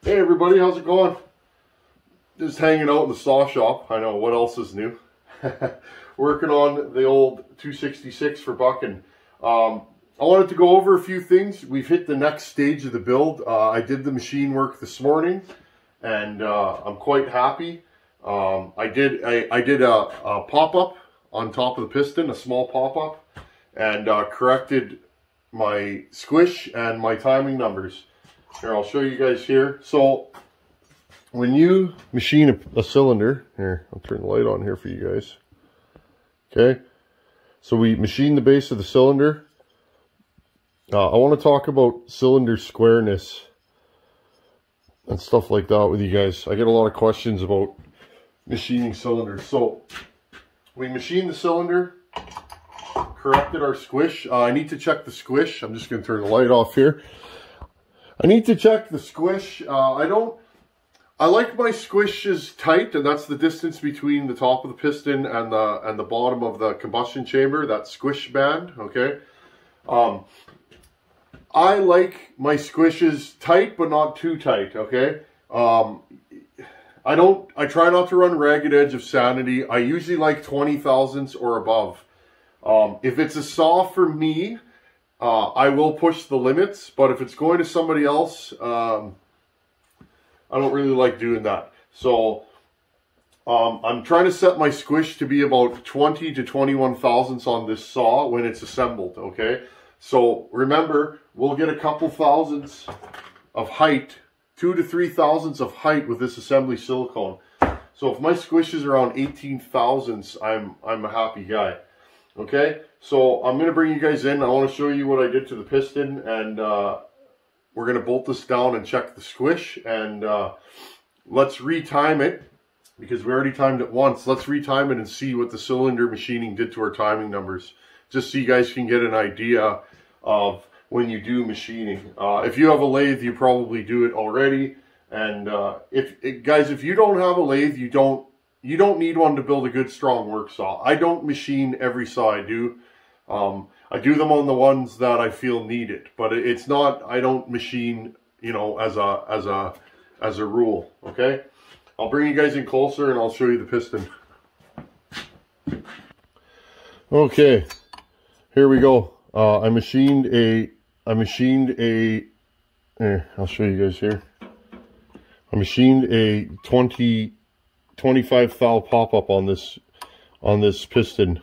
Hey everybody, how's it going? Just hanging out in the saw shop. I know, what else is new? Working on the old 266 for Buckin. I wanted to go over a few things. We've hit the next stage of the build. I did the machine work this morning, and I'm quite happy. I did a pop-up on top of the piston, a small pop-up, and corrected my squish and my timing numbers. Here, I'll show you guys here. So when you machine a cylinder, here, I'll turn the light on here for you guys. Okay, so we machine the base of the cylinder. I want to talk about cylinder squareness and stuff like that with you guys. I get a lot of questions about machining cylinders. So we machined the cylinder, corrected our squish. I need to check the squish. I'm just going to turn the light off here. I need to check the squish. I like my squishes tight, and that's the distance between the top of the piston and the bottom of the combustion chamber, that squish band, okay? I like my squishes tight, but not too tight, okay? I try not to run ragged edge of sanity. I usually like 20 thousandths or above. If it's a saw for me, I will push the limits, but if it's going to somebody else, I don't really like doing that. So I'm trying to set my squish to be about 20 to 21 thousandths on this saw when it's assembled, okay? So remember, we'll get a couple thousandths of height, 2 to 3 thousandths of height with this assembly silicone. So if my squish is around 18 thousandths, I'm a happy guy. Okay, so I'm going to bring you guys in. I want to show you what I did to the piston, and we're going to bolt this down and check the squish, and let's retime it, because we already timed it once. Let's retime it and see what the cylinder machining did to our timing numbers, just so you guys can get an idea of when you do machining. If you have a lathe, you probably do it already, and guys, if you don't have a lathe, you don't need one to build a good, strong work saw. I don't machine every saw I do. I do them on the ones that I feel need it, but it's not, I don't machine, you know, as a rule, okay? I'll bring you guys in closer and I'll show you the piston. Okay, here we go. I machined a, I'll show you guys here. I machined a 25 thou pop-up on this piston.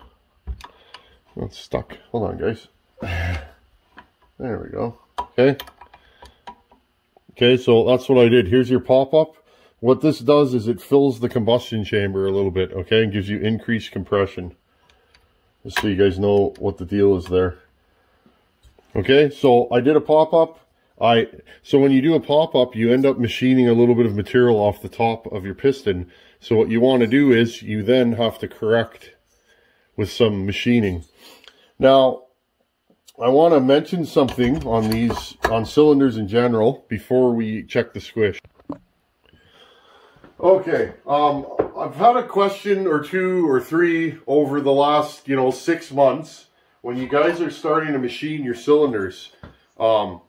Oh, it's stuck. Hold on, guys. There we go. Okay, so that's what I did. Here's your pop-up. What this does is it fills the combustion chamber a little bit, okay, and gives you increased compression. Just so you guys know what the deal is there. Okay, so I did a pop-up. So when you do a pop-up, you end up machining a little bit of material off the top of your piston. So what you want to do is you then have to correct with some machining. Now, I want to mention something on cylinders in general before we check the squish. Okay, I've had a question or two or three over the last, 6 months when you guys are starting to machine your cylinders. How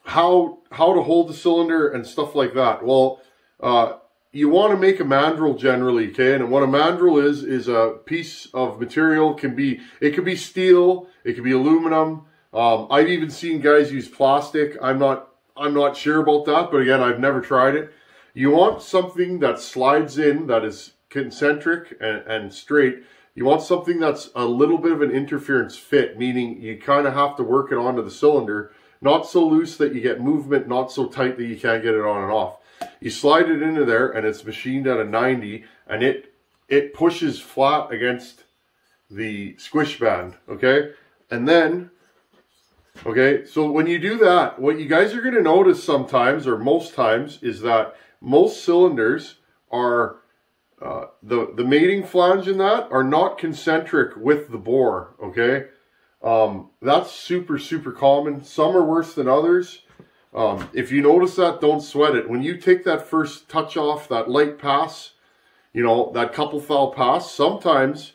to hold the cylinder and stuff like that. Well, you want to make a mandrel generally, okay? And what a mandrel is a piece of material. It could be steel, it could be aluminum. I've even seen guys use plastic. I'm not sure about that, but again, I've never tried it. You want something that slides in, that is concentric and straight. You want something that's a little bit of an interference fit, meaning you kind of have to work it onto the cylinder. Not so loose that you get movement, not so tight that you can't get it on and off. You slide it into there and it's machined at a 90, and it pushes flat against the squish band, okay? And then, okay, so when you do that, what you guys are going to notice sometimes, or most times, is that most cylinders are, the mating flange in that are not concentric with the bore, okay? That's super, super common. Some are worse than others. If you notice that, don't sweat it. When you take that first touch off, that light pass, that couple thou pass, sometimes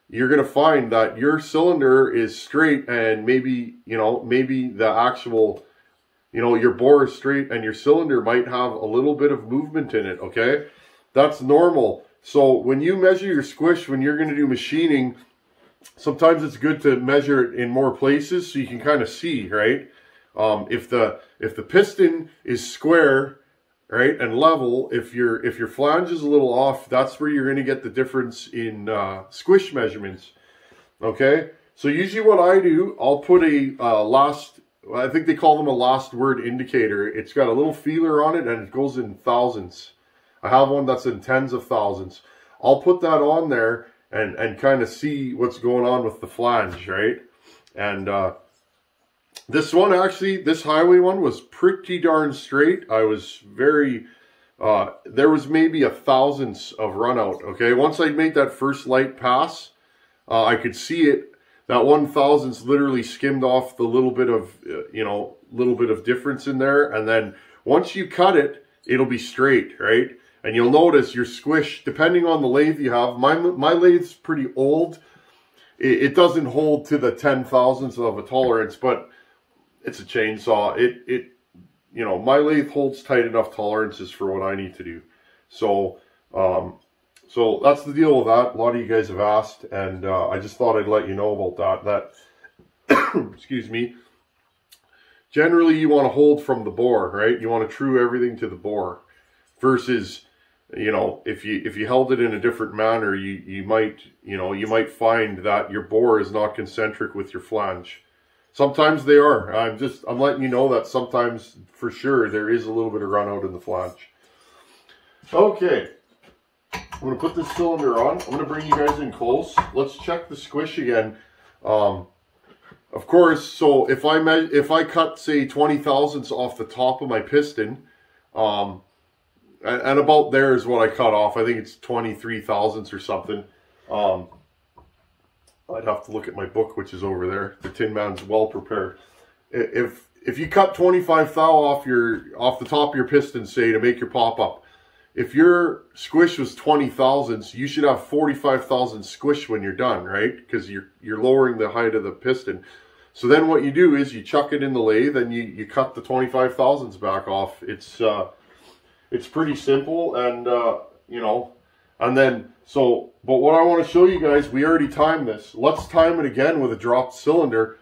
you're going to find that your cylinder is straight, and maybe the actual, you know, your bore is straight and your cylinder might have a little bit of movement in it, okay? That's normal. So when you measure your squish, when you're going to do machining, sometimes it's good to measure it in more places so you can kind of see, right? If the piston is square, right, and level, if your flange is a little off, that's where you're going to get the difference in squish measurements. Okay, so usually what I do, I'll put a I think they call them a last word indicator. It's got a little feeler on it and it goes in thousandths. I have one that's in tens of thousands. I'll put that on there and kind of see what's going on with the flange, right? And this one actually, this highway one was pretty darn straight. I was very, there was maybe a thousandths of run out, okay? Once I made that first light pass, I could see it. That 1,000ths literally skimmed off the little bit of, you know, little bit of difference in there. And then once you cut it, it'll be straight, right? And you'll notice your squish, depending on the lathe you have. My lathe's pretty old. It doesn't hold to the 10,000ths of a tolerance, but it's a chainsaw. You know, my lathe holds tight enough tolerances for what I need to do. So, so that's the deal with that. A lot of you guys have asked, and I just thought I'd let you know about that. That, excuse me. Generally, you want to hold from the bore, right? You want to true everything to the bore, versus, you know, if you held it in a different manner, you might find that your bore is not concentric with your flange. Sometimes they are. I'm letting you know that sometimes, for sure, there is a little bit of run out in the flange. Okay. I'm going to put this cylinder on. I'm going to bring you guys in close. Let's check the squish again. Of course, so if I cut, say, 20 thousandths off the top of my piston, and about there is what I cut off. I think it's 23 thousandths or something. I'd have to look at my book, which is over there. The Tin Man's well prepared. If you cut 25 thou off the top of your piston, say, to make your pop up, if your squish was 20 thousandths, you should have 45 thousandths squish when you're done, right? Because you're lowering the height of the piston. So then what you do is you chuck it in the lathe and you cut the 25 thousandths back off. It's pretty simple, and you know, and then so. But what I want to show you guys, we already timed this. Let's time it again with a dropped cylinder.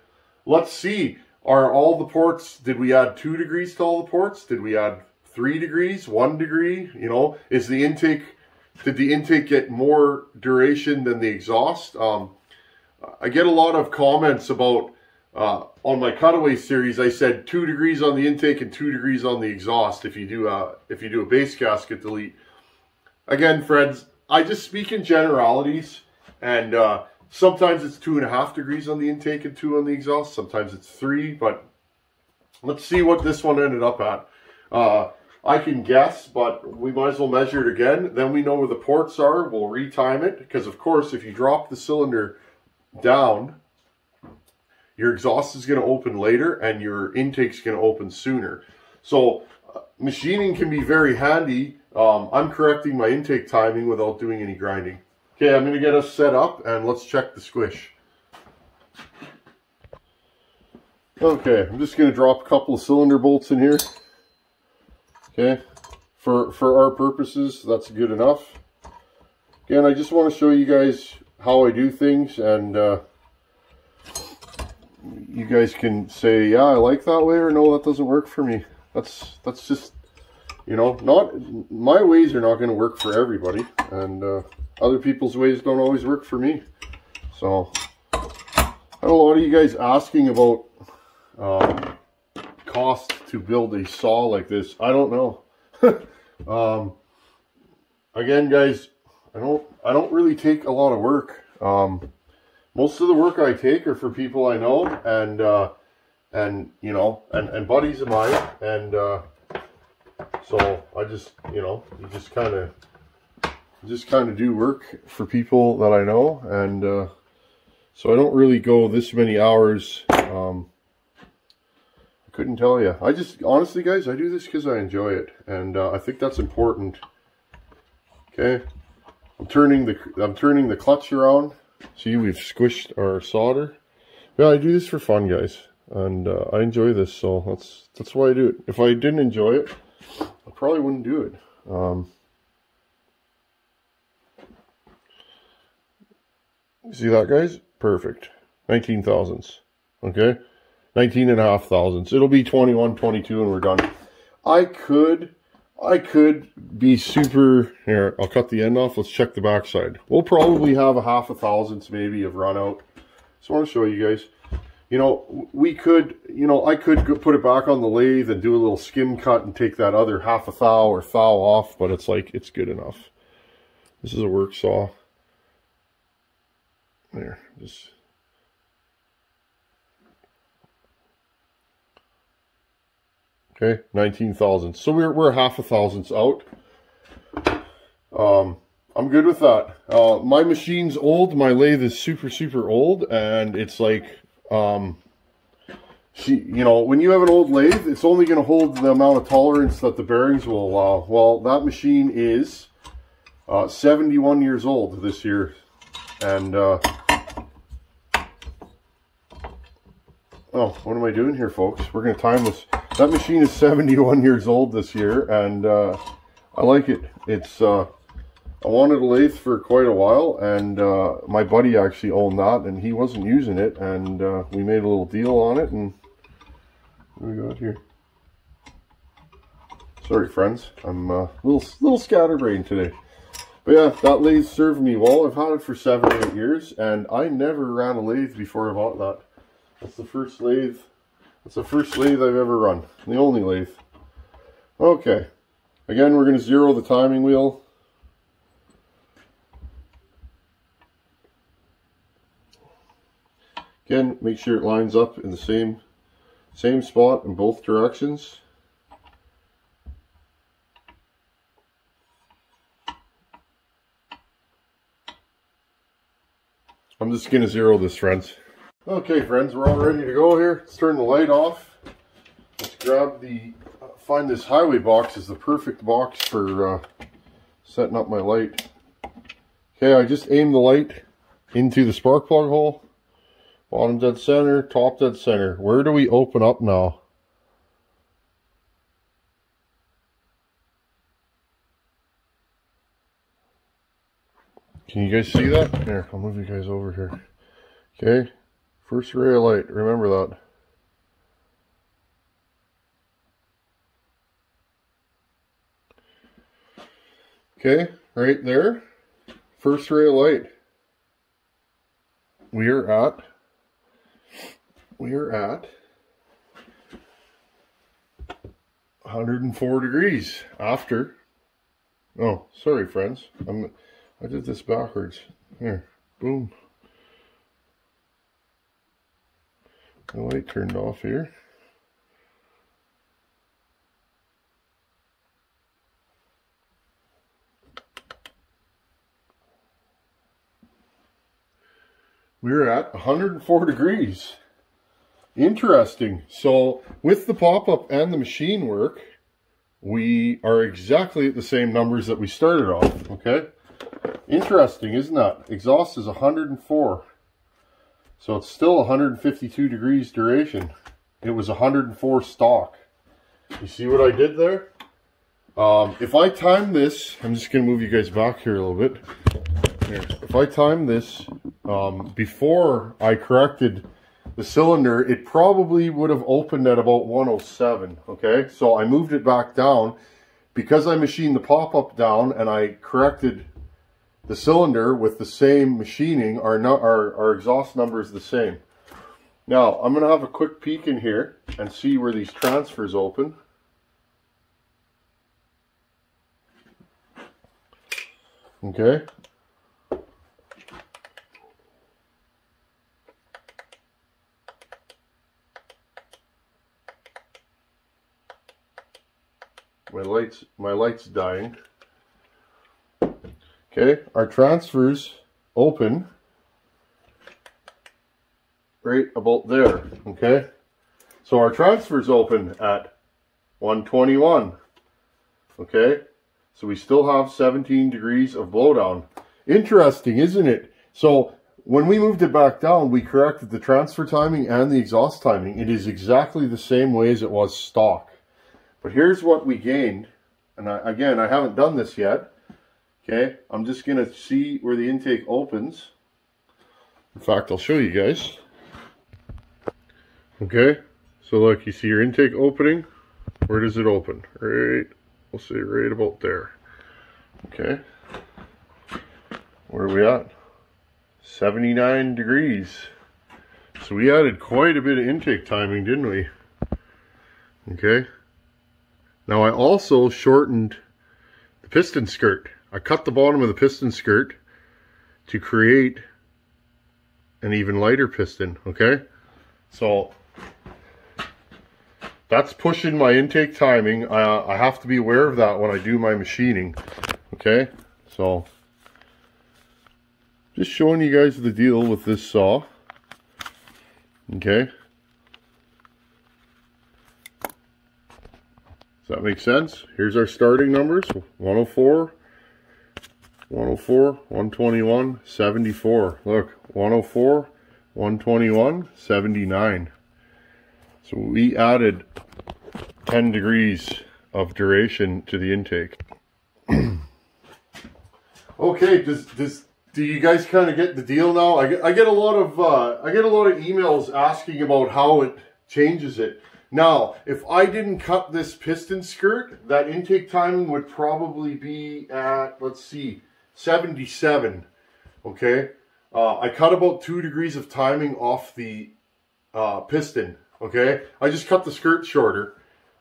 Let's see, are all the ports? Did we add 2 degrees to all the ports? Did we add 3 degrees, 1 degree? You know, did the intake get more duration than the exhaust? I get a lot of comments about, on my cutaway series, I said 2 degrees on the intake and 2 degrees on the exhaust if you do a base gasket delete. Again, friends, I just speak in generalities, and sometimes it's 2.5 degrees on the intake and 2 on the exhaust. Sometimes it's 3, but let's see what this one ended up at. I can guess, but we might as well measure it again. Then we know where the ports are. We'll retime it, because of course, if you drop the cylinder down, your exhaust is going to open later and your intake's going to open sooner. So machining can be very handy. I'm correcting my intake timing without doing any grinding. Okay, I'm going to get us set up and let's check the squish. Okay, I'm just going to drop a couple of cylinder bolts in here. Okay, for our purposes, that's good enough. Again, I just want to show you guys how I do things, and you guys can say, yeah, I like that way, or no, that doesn't work for me. That's just, you know, my ways are not going to work for everybody, and other people's ways don't always work for me. So, I have a lot of you guys asking about cost to build a saw like this. I don't know. Again, guys, I don't really take a lot of work. Most of the work I take are for people I know, and you know, and buddies of mine, and so I just, you know, you just kind of do work for people that I know, and so I don't really go this many hours. I couldn't tell you. I just, honestly, guys, I do this because I enjoy it, and I think that's important. Okay, I'm turning the clutch around. See, we've squished our solder. Yeah, I do this for fun, guys. and I enjoy this, so that's why I do it. If I didn't enjoy it, I probably wouldn't do it. See that, guys? Perfect. 19 thousandths. Okay? 19.5 thousandths. It'll be 21, 22, and we're done. I could be super... Here, I'll cut the end off. Let's check the backside. We'll probably have a 0.5 thousandths maybe of run out. So I want to show you guys. You know, we could, you know, I could put it back on the lathe and do a little skim cut and take that other 0.5 thou or thou off, but it's like, it's good enough. This is a work saw. There, just... Okay, 19 thousandths. So we're 0.5 thousandths out. I'm good with that. My machine's old. My lathe is super old, and it's like, you know, when you have an old lathe, it's only going to hold the amount of tolerance that the bearings will allow. Well, that machine is 71 years old this year, and oh, what am I doing here, folks? We're going to time this. That machine is 71 years old this year, and I like it. It's, I wanted a lathe for quite a while, and my buddy actually owned that, and he wasn't using it, and we made a little deal on it, and what do we got here? Sorry, friends. I'm a little scatterbrained today. But yeah, that lathe served me well. I've had it for 7 or 8 years, and I never ran a lathe before I bought that. That's the first lathe. That's the first lathe I've ever run. The only lathe. Okay. Again, we're going to zero the timing wheel. Again, make sure it lines up in the same spot in both directions. I'm just going to zero this, friends. Okay, friends, we're all ready to go here. Let's turn the light off. Let's grab the, find this highway box is the perfect box for setting up my light. Okay, I just aimed the light into the spark plug hole. Bottom dead center, top dead center. Where do we open up now? Can you guys see that? Here, I'll move you guys over here. Okay. First ray of light, remember that. Okay, right there. First ray of light. We are at 104 degrees after. Oh, sorry, friends. I did this backwards. Here, boom. The light turned off here. We're at 104 degrees. Interesting. So with the pop-up and the machine work, we are exactly at the same numbers that we started off. Okay. Interesting, isn't that? Exhaust is 104. So it's still 152 degrees duration. It was 104 stock. You see what I did there? If I time this, I'm just going to move you guys back here a little bit. Here. If I time this before I corrected the cylinder, it probably would have opened at about 107. Okay, so I moved it back down because I machined the pop-up down and I corrected the cylinder with the same machining. Our exhaust number is the same. Now, I'm going to have a quick peek in here and see where these transfers open. Okay. My light's dying. Okay, our transfers open right about there. Okay, so our transfers open at 121. Okay, so we still have 17 degrees of blowdown. Interesting, isn't it? So when we moved it back down, we corrected the transfer timing and the exhaust timing. It is exactly the same way as it was stock. But here's what we gained. And again, I haven't done this yet. Okay, I'm just going to see where the intake opens. In fact, I'll show you guys. Okay, so look, you see your intake opening. Where does it open? Right, we'll say right about there. Okay, where are we at? 79 degrees. So we added quite a bit of intake timing, didn't we? Okay. Now I also shortened the piston skirt. I cut the bottom of the piston skirt to create an even lighter piston, okay? So that's pushing my intake timing. I have to be aware of that when I do my machining, okay? So just showing you guys the deal with this saw, okay? Does that make sense? Here's our starting numbers: 104, 104, 121, 74. Look, 104, 121, 79. So we added 10 degrees of duration to the intake. Okay, do you guys kind of get the deal now? I get a lot of emails asking about how it changes it. Now, if I didn't cut this piston skirt, that intake timing would probably be at, let's see, 77. Okay, I cut about 2 degrees of timing off the piston. Okay, I just cut the skirt shorter.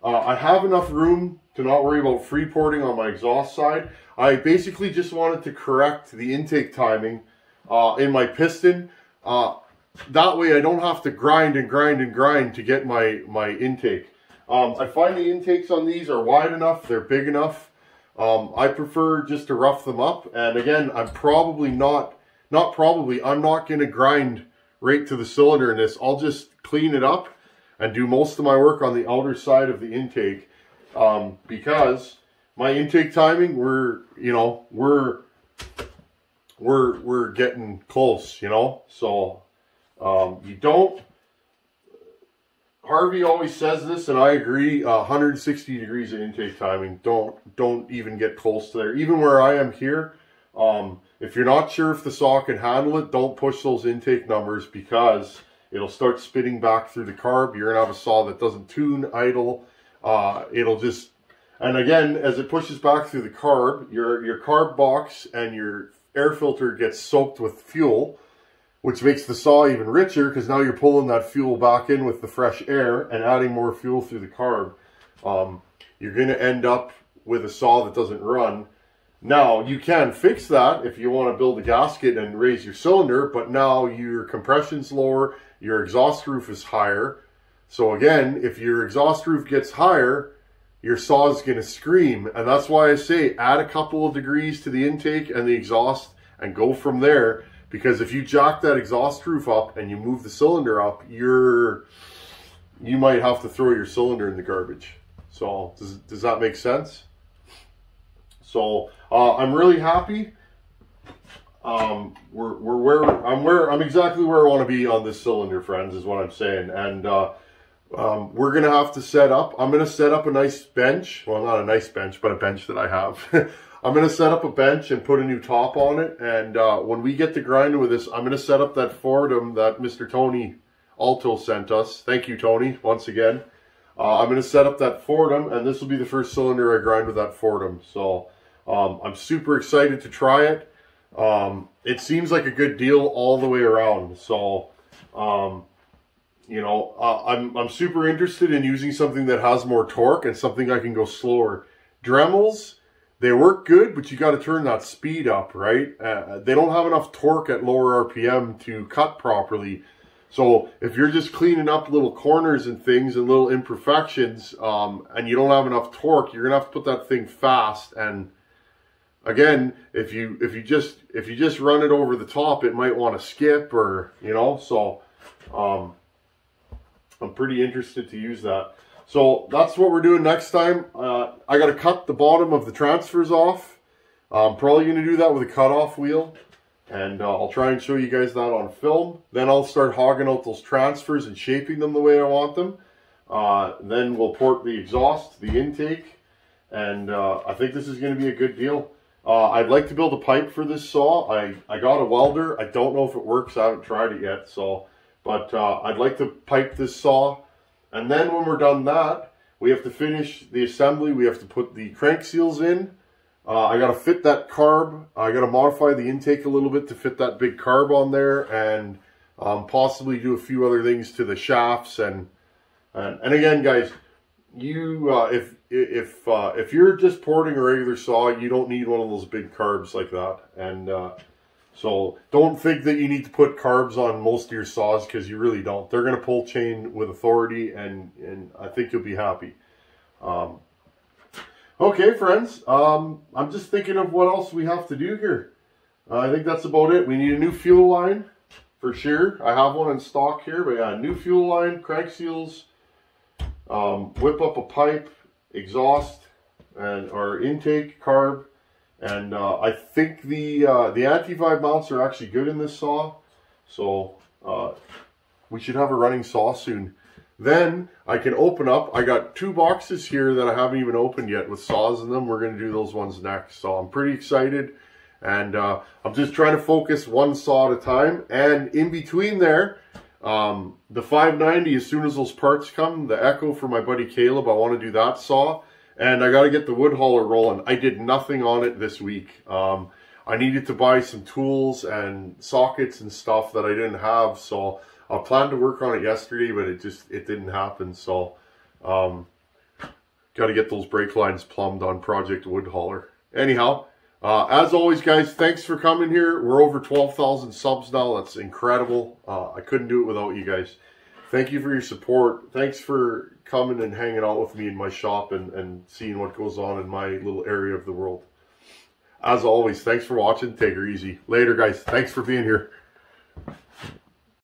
I have enough room to not worry about free porting on my exhaust side. I basically just wanted to correct the intake timing in my piston. That way I don't have to grind and grind and grind to get my intake. I find the intakes on these are wide enough, they're big enough. I prefer just to rough them up. And again, I'm not going to grind right to the cylinder in this. I'll just clean it up and do most of my work on the outer side of the intake. Because my intake timing, we're getting close, you know, so you don't, Harvey always says this, and I agree, 160 degrees of intake timing, don't even get close to there. Even where I am here, if you're not sure if the saw can handle it, don't push those intake numbers, because it'll start spitting back through the carb. You're gonna have a saw that doesn't tune, idle, it'll just, and again, as it pushes back through the carb, your carb box and your air filter gets soaked with fuel, which makes the saw even richer, because now you're pulling that fuel back in with the fresh air and adding more fuel through the carb. You're going to end up with a saw that doesn't run. Now, you can fix that if you want to build a gasket and raise your cylinder, but now your compression's lower, your exhaust roof is higher. So again, if your exhaust roof gets higher, your saw is going to scream. And that's why I say add a couple of degrees to the intake and the exhaust and go from there. Because if you jack that exhaust roof up and you move the cylinder up, you might have to throw your cylinder in the garbage. So does that make sense? So I'm really happy. I'm exactly where I want to be on this cylinder, friends, is what I'm saying. And we're gonna have to set up. I'm gonna set up a nice bench. Well, not a nice bench, but a bench that I have. I'm going to set up a bench and put a new top on it, and when we get to grinding with this, I'm going to set up that Fordham that Mr. Tony Alto sent us. Thank you, Tony, once again. I'm going to set up that Fordham, and this will be the first cylinder I grind with that Fordham. So I'm super excited to try it. It seems like a good deal all the way around. So, you know, I'm super interested in using something that has more torque and something I can go slower. Dremels, they work good, but you got to turn that speed up, right? They don't have enough torque at lower RPM to cut properly. So if you're just cleaning up little corners and things and little imperfections, and you don't have enough torque, you're gonna have to put that thing fast. And again, if you just run it over the top, it might want to skip, or you know. So I'm pretty interested to use that. So that's what we're doing next time. I got to cut the bottom of the transfers off. I'm probably going to do that with a cutoff wheel. And I'll try and show you guys that on film. Then I'll start hogging out those transfers and shaping them the way I want them. Then we'll port the exhaust, the intake, and I think this is going to be a good deal. I'd like to build a pipe for this saw. I got a welder. I don't know if it works. I haven't tried it yet. But I'd like to pipe this saw. And then when we're done that, we have to finish the assembly. We have to put the crank seals in. I got to fit that carb. I got to modify the intake a little bit to fit that big carb on there, and possibly do a few other things to the shafts. And again, guys, you if you're just porting a regular saw, you don't need one of those big carbs like that. And so don't think that you need to put carbs on most of your saws, because you really don't. They're going to pull chain with authority, and I think you'll be happy. Okay, friends, I'm just thinking of what else we have to do here. I think that's about it. We need a new fuel line for sure. I have one in stock here, but yeah, new fuel line, crank seals, whip up a pipe, exhaust, and our intake carb. And I think the anti-vibe mounts are actually good in this saw, so we should have a running saw soon. Then I can open up. I got 2 boxes here that I haven't even opened yet with saws in them. We're going to do those ones next, so I'm pretty excited. And I'm just trying to focus one saw at a time. And in between there, the 590, as soon as those parts come, the Echo for my buddy Caleb, I want to do that saw. And I got to get the wood hauler rolling. I did nothing on it this week. I needed to buy some tools and sockets and stuff that I didn't have, so I planned to work on it yesterday, but it didn't happen. So got to get those brake lines plumbed on Project Wood Hauler. Anyhow, as always, guys, thanks for coming here. We're over 12,000 subs now. That's incredible. I couldn't do it without you guys. Thank you for your support. Thanks for coming and hanging out with me in my shop and seeing what goes on in my little area of the world. As always, thanks for watching. Take her easy. Later, guys. Thanks for being here.